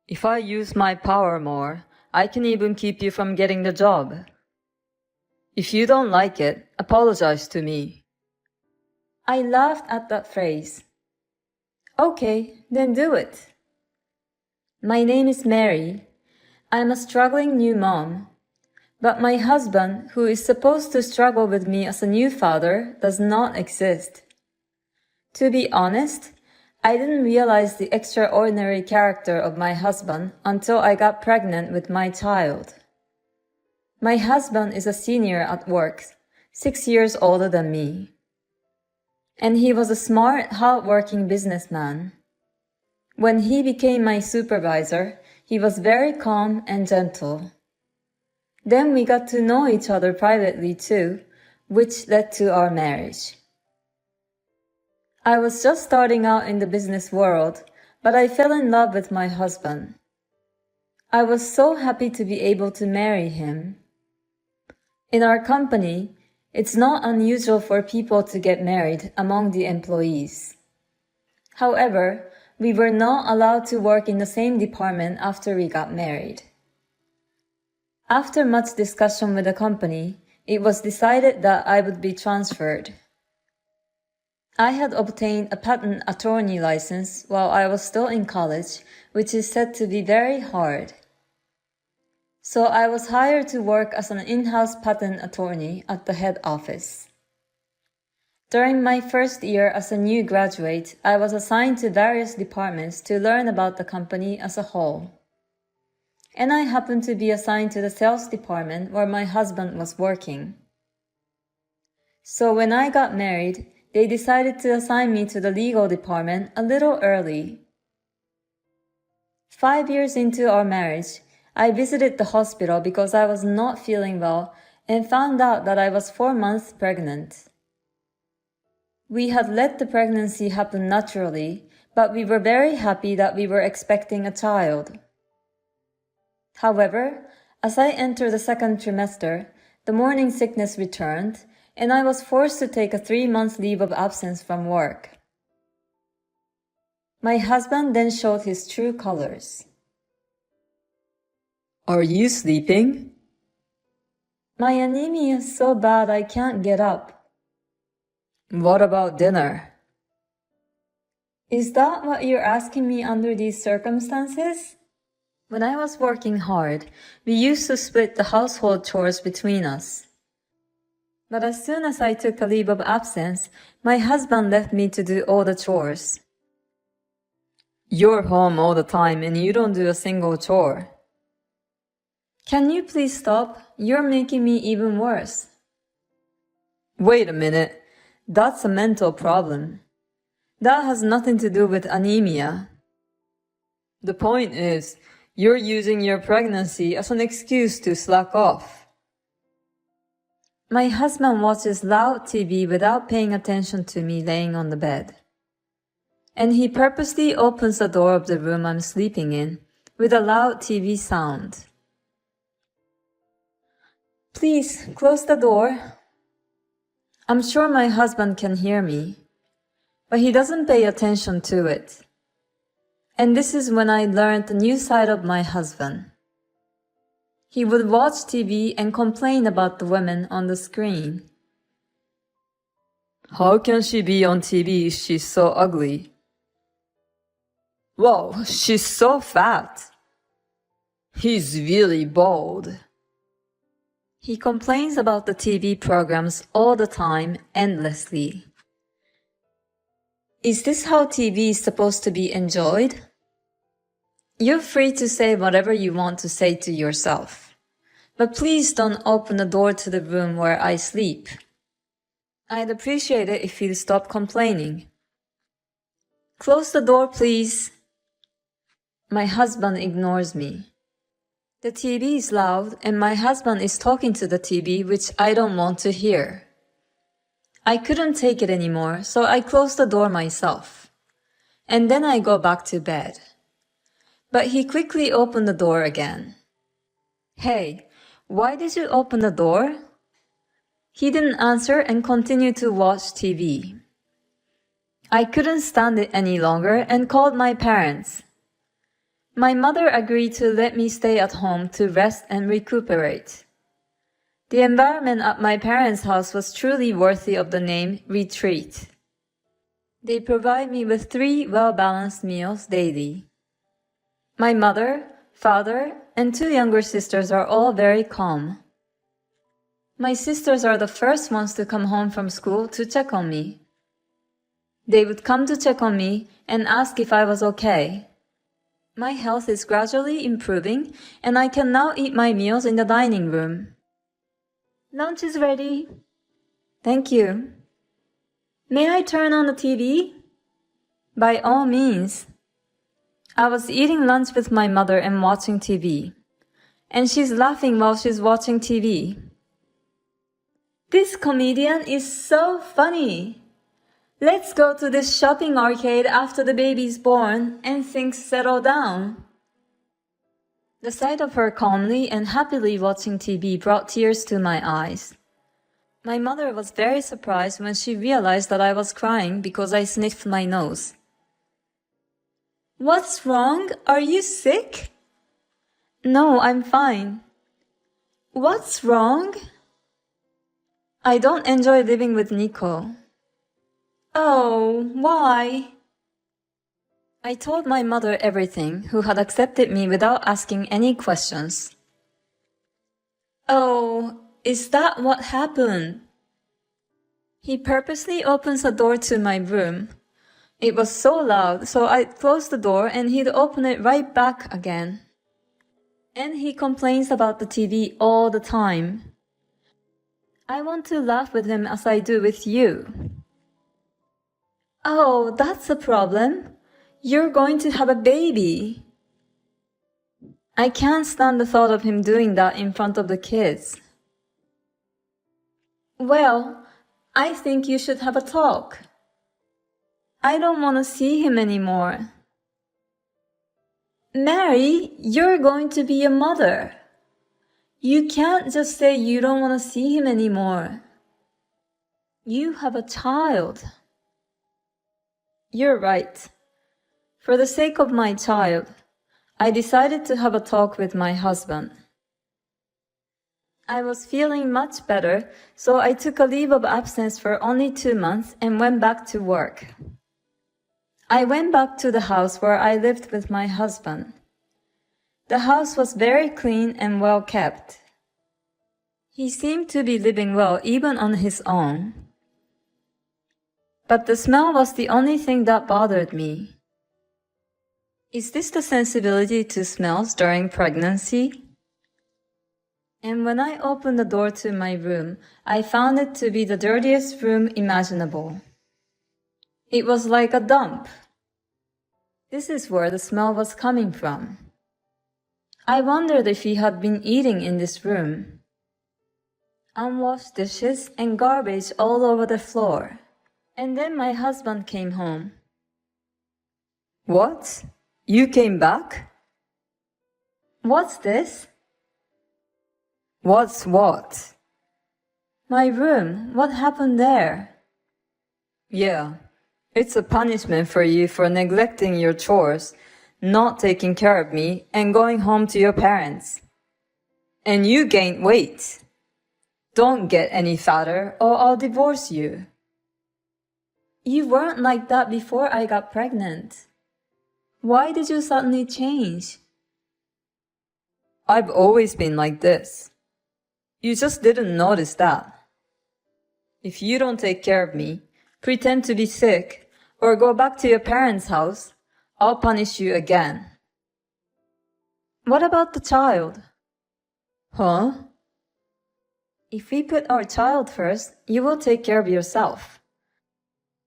If I use my power more, I can even keep you from getting the job. If you don't like it, apologize to me. I laughed at that phrase. Okay, then do it. My name is Mary. I'm a struggling new mom. But my husband, who is supposed to struggle with me as a new father, does not exist. To be honest, I didn't realize the extraordinary character of my husband until I got pregnant with my child. My husband is a senior at work, 6 years older than me. And he was a smart, hard-working businessman. When he became my supervisor, he was very calm and gentle. Then we got to know each other privately too, which led to our marriage. I was just starting out in the business world, but I fell in love with my husband. I was so happy to be able to marry him. In our company, it's not unusual for people to get married among the employees. However, we were not allowed to work in the same department after we got married. After much discussion with the company, it was decided that I would be transferred. I had obtained a patent attorney license while I was still in college, which is said to be very hard. So I was hired to work as an in-house patent attorney at the head office. During my first year as a new graduate, I was assigned to various departments to learn about the company as a whole. And I happened to be assigned to the sales department where my husband was working. So when I got married, they decided to assign me to the legal department a little early. 5 years into our marriage, I visited the hospital because I was not feeling well and found out that I was 4 months pregnant. We had let the pregnancy happen naturally, but we were very happy that we were expecting a child. However, as I entered the second trimester, the morning sickness returned, and I was forced to take a 3-month leave of absence from work. My husband then showed his true colors. Are you sleeping? My anemia is so bad I can't get up. What about dinner? Is that what you're asking me under these circumstances? When I was working hard, we used to split the household chores between us. But as soon as I took a leave of absence, my husband left me to do all the chores. You're home all the time and you don't do a single chore. Can you please stop? You're making me even worse. Wait a minute. That's a mental problem. That has nothing to do with anemia. The point is, you're using your pregnancy as an excuse to slack off. My husband watches loud TV without paying attention to me laying on the bed. And he purposely opens the door of the room I'm sleeping in with a loud TV sound. Please, close the door. I'm sure my husband can hear me, but he doesn't pay attention to it. And this is when I learned a new side of my husband. He would watch TV and complain about the women on the screen. How can she be on TV if she's so ugly? Whoa, she's so fat. He's really bald. He complains about the TV programs all the time, endlessly. Is this how TV is supposed to be enjoyed? You're free to say whatever you want to say to yourself. But please don't open the door to the room where I sleep. I'd appreciate it if you'd stop complaining. Close the door, please. My husband ignores me. The TV is loud and my husband is talking to the TV, which I don't want to hear. I couldn't take it anymore, so I closed the door myself. And then I go back to bed. But he quickly opened the door again. Hey, why did you open the door? He didn't answer and continued to watch TV. I couldn't stand it any longer and called my parents. My mother agreed to let me stay at home to rest and recuperate. The environment at my parents' house was truly worthy of the name retreat. They provide me with 3 well-balanced meals daily. My mother, father, and 2 younger sisters are all very calm. My sisters are the first ones to come home from school to check on me. They would come to check on me and ask if I was okay. My health is gradually improving, and I can now eat my meals in the dining room. Lunch is ready. Thank you. May I turn on the TV? By all means. I was eating lunch with my mother and watching TV. And she's laughing while she's watching TV. This comedian is so funny. Let's go to this shopping arcade after the baby's born and things settle down. The sight of her calmly and happily watching TV brought tears to my eyes. My mother was very surprised when she realized that I was crying because I sniffed my nose. What's wrong? Are you sick? No, I'm fine. What's wrong? I don't enjoy living with Nico. Oh, why? I told my mother everything, who had accepted me without asking any questions. Oh, is that what happened? He purposely opens the door to my room. It was so loud, so I closed the door and he'd open it right back again. And he complains about the TV all the time. I want to laugh with him as I do with you. Oh, that's a problem. You're going to have a baby. I can't stand the thought of him doing that in front of the kids. Well, I think you should have a talk. I don't want to see him anymore. Mary, you're going to be a mother. You can't just say you don't want to see him anymore. You have a child. You're right. For the sake of my child, I decided to have a talk with my husband. I was feeling much better, so I took a leave of absence for only 2 months and went back to work. I went back to the house where I lived with my husband. The house was very clean and well kept. He seemed to be living well even on his own. But the smell was the only thing that bothered me. Is this the sensibility to smells during pregnancy? And when I opened the door to my room, I found it to be the dirtiest room imaginable. It was like a dump. This is where the smell was coming from. I wondered if he had been eating in this room. Unwashed dishes and garbage all over the floor. And then my husband came home. What? You came back? What's this? What's what? My room. What happened there? Yeah, it's a punishment for you for neglecting your chores, not taking care of me, and going home to your parents. And you gained weight. Don't get any fatter or I'll divorce you. You weren't like that before I got pregnant. Why did you suddenly change? I've always been like this. You just didn't notice that. If you don't take care of me, pretend to be sick, or go back to your parents' house, I'll punish you again. What about the child? Huh? If we put our child first, you will take care of yourself.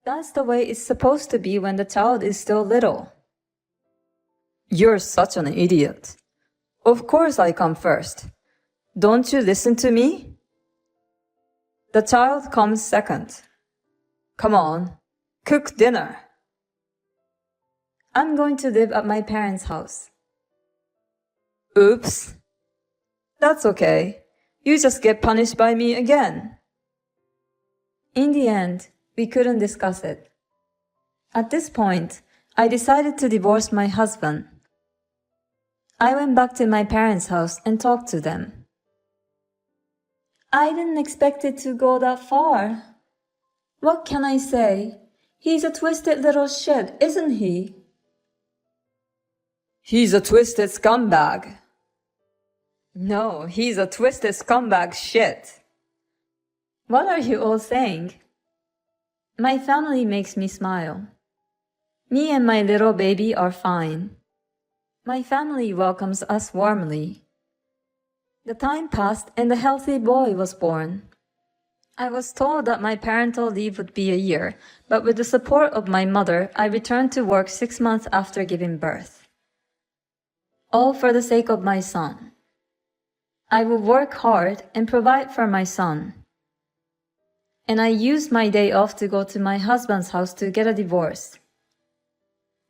That's the way it's supposed to be when the child is still little. You're such an idiot. Of course I come first. Don't you listen to me? The child comes second. Come on, cook dinner. I'm going to live at my parents' house. Oops. That's okay. You just get punished by me again. In the end, we couldn't discuss it. At this point, I decided to divorce my husband. I went back to my parents' house and talked to them. I didn't expect it to go that far. What can I say? He's a twisted little shit, isn't he? He's a twisted scumbag. No, he's a twisted scumbag shit. What are you all saying? My family makes me smile. Me and my little baby are fine. My family welcomes us warmly. The time passed and a healthy boy was born. I was told that my parental leave would be a year, but with the support of my mother, I returned to work 6 months after giving birth. All for the sake of my son. I will work hard and provide for my son. And I used my day off to go to my husband's house to get a divorce.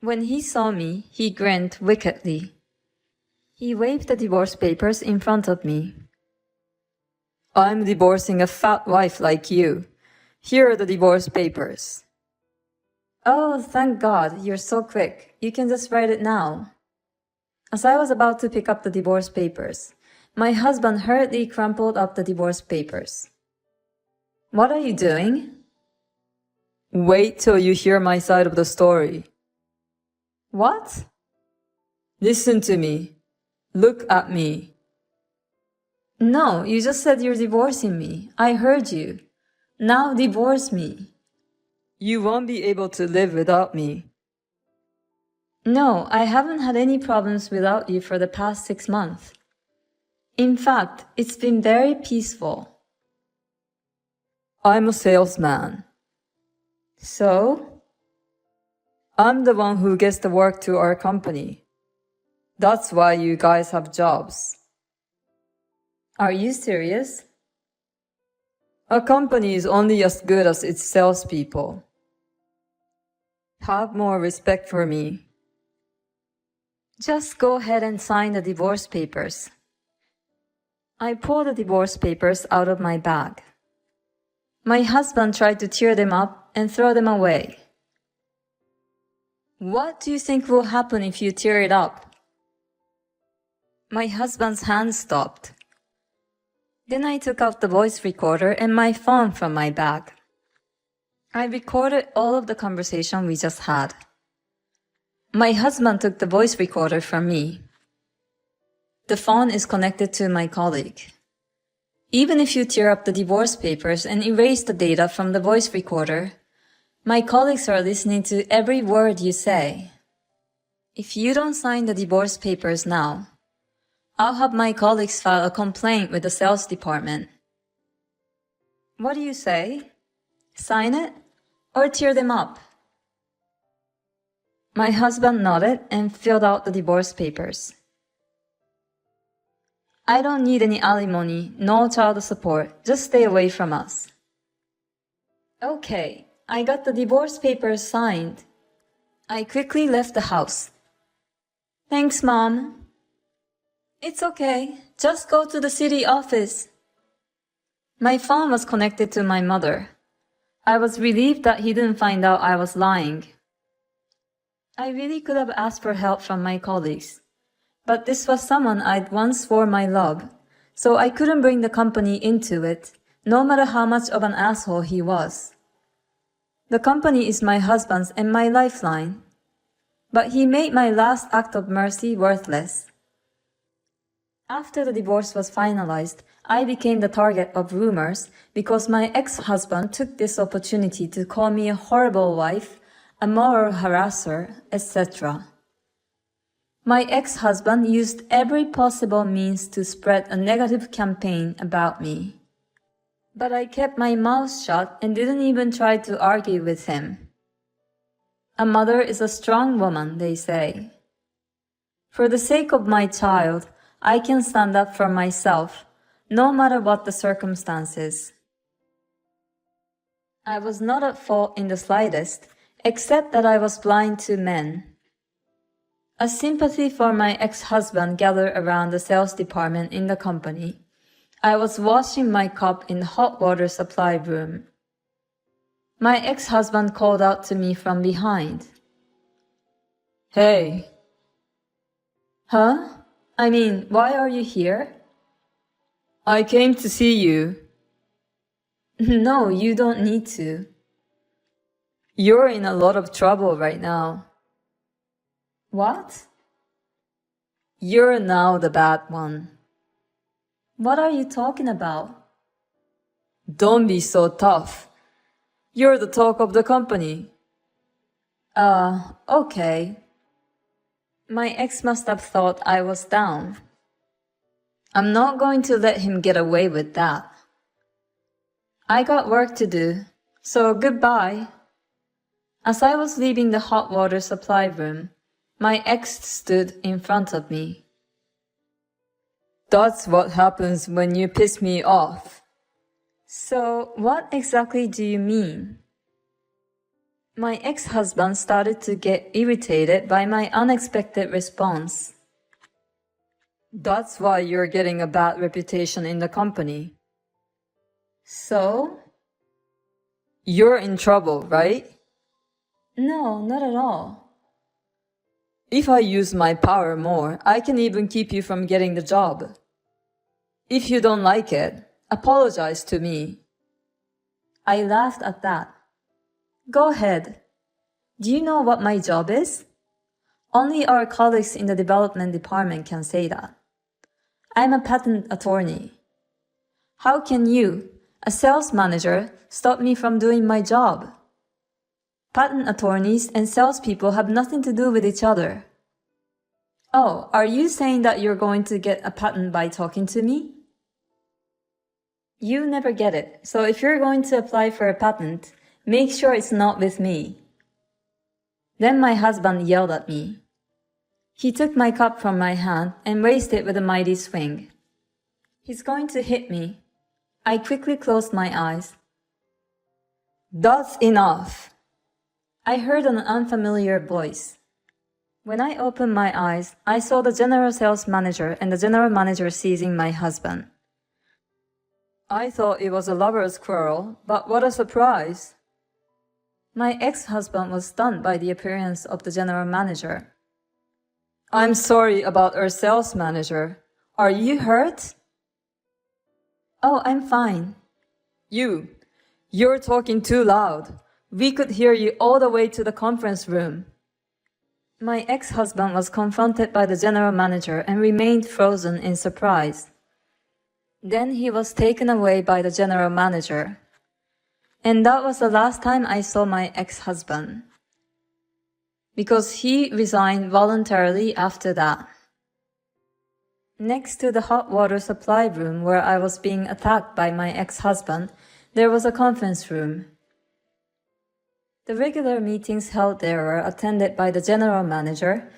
When he saw me, he grinned wickedly. He waved the divorce papers in front of me. I'm divorcing a fat wife like you. Here are the divorce papers. Oh, thank God, you're so quick. You can just write it now. As I was about to pick up the divorce papers, my husband hurriedly crumpled up the divorce papers. What are you doing? Wait till you hear my side of the story. What? Listen to me. Look at me. No, you just said you're divorcing me. I heard you. Now divorce me. You won't be able to live without me. No, I haven't had any problems without you for the past 6 months. In fact, it's been very peaceful. I'm a salesman. So? I'm the one who gets the work to our company. That's why you guys have jobs. Are you serious? A company is only as good as its salespeople. Have more respect for me. Just go ahead and sign the divorce papers. I pulled the divorce papers out of my bag. My husband tried to tear them up and throw them away. What do you think will happen if you tear it up? My husband's hand stopped. Then I took out the voice recorder and my phone from my bag. I recorded all of the conversation we just had. My husband took the voice recorder from me. The phone is connected to my colleague. Even if you tear up the divorce papers and erase the data from the voice recorder, my colleagues are listening to every word you say. If you don't sign the divorce papers now, I'll have my colleagues file a complaint with the sales department. What do you say? Sign it or tear them up? My husband nodded and filled out the divorce papers. I don't need any alimony, no child support, just stay away from us. Okay, I got the divorce papers signed. I quickly left the house. Thanks, Mom. It's okay, just go to the city office. My phone was connected to my mother. I was relieved that he didn't find out I was lying. I really could have asked for help from my colleagues, but this was someone I'd once swore my love, so I couldn't bring the company into it, no matter how much of an asshole he was. The company is my husband's and my lifeline, but he made my last act of mercy worthless. After the divorce was finalized, I became the target of rumors because my ex-husband took this opportunity to call me a horrible wife, a moral harasser, etc. My ex-husband used every possible means to spread a negative campaign about me. But I kept my mouth shut and didn't even try to argue with him. A mother is a strong woman, they say. For the sake of my child, I can stand up for myself, no matter what the circumstances. I was not at fault in the slightest, except that I was blind to men. A sympathy for my ex-husband gathered around the sales department in the company. I was washing my cup in the hot water supply room. My ex-husband called out to me from behind. Hey. Huh? I mean, why are you here? I came to see you. No, you don't need to. You're in a lot of trouble right now. What? You're now the bad one. What are you talking about? Don't be so tough. You're the talk of the company. Okay. My ex must have thought I was down. I'm not going to let him get away with that. I got work to do, so goodbye. As I was leaving the hot water supply room, my ex stood in front of me. That's what happens when you piss me off. So, what exactly do you mean? My ex-husband started to get irritated by my unexpected response. That's why you're getting a bad reputation in the company. So? You're in trouble, right? No, not at all. If I use my power more, I can even keep you from getting the job. If you don't like it, apologize to me. I laughed at that. Go ahead. Do you know what my job is? Only our colleagues in the development department can say that. I'm a patent attorney. How can you, a sales manager, stop me from doing my job? Patent attorneys and salespeople have nothing to do with each other. Oh, are you saying that you're going to get a patent by talking to me? You never get it, so if you're going to apply for a patent, make sure it's not with me. Then my husband yelled at me. He took my cup from my hand and raised it with a mighty swing. He's going to hit me. I quickly closed my eyes. That's enough. I heard an unfamiliar voice. When I opened my eyes, I saw the general sales manager and the general manager seizing my husband. I thought it was a lover's quarrel, but what a surprise. My ex-husband was stunned by the appearance of the general manager. I'm sorry about our sales manager. Are you hurt? Oh, I'm fine. You're talking too loud. We could hear you all the way to the conference room. My ex-husband was confronted by the general manager and remained frozen in surprise. Then he was taken away by the general manager. And that was the last time I saw my ex-husband. Because he resigned voluntarily after that. Next to the hot water supply room where I was being attacked by my ex-husband, there was a conference room. The regular meetings held there were attended by the general manager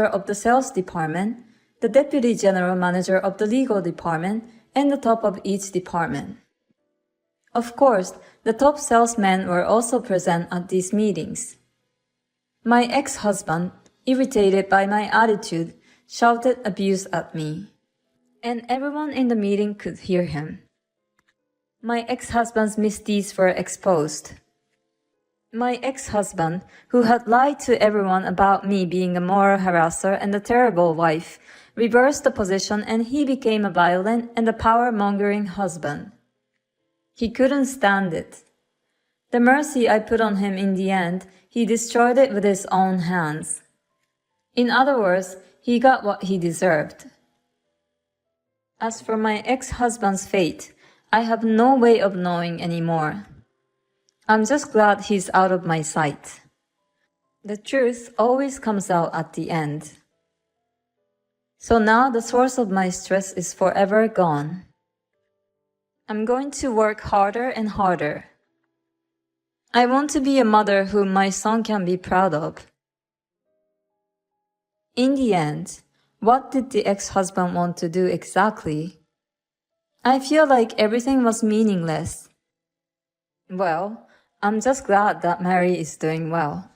of the sales department, the deputy general manager of the legal department, and the top of each department. Of course, the top salesmen were also present at these meetings. My ex-husband, irritated by my attitude, shouted abuse at me, and everyone in the meeting could hear him. My ex-husband's misdeeds were exposed. My ex-husband, who had lied to everyone about me being a moral harasser and a terrible wife, reversed the position and he became a violent and a power-mongering husband. He couldn't stand it. The mercy I put on him in the end, he destroyed it with his own hands. In other words, he got what he deserved. As for my ex-husband's fate, I have no way of knowing anymore. I'm just glad he's out of my sight. The truth always comes out at the end. So now the source of my stress is forever gone. I'm going to work harder and harder. I want to be a mother whom my son can be proud of. In the end, what did the ex-husband want to do exactly? I feel like everything was meaningless. Well, I'm just glad that Mary is doing well.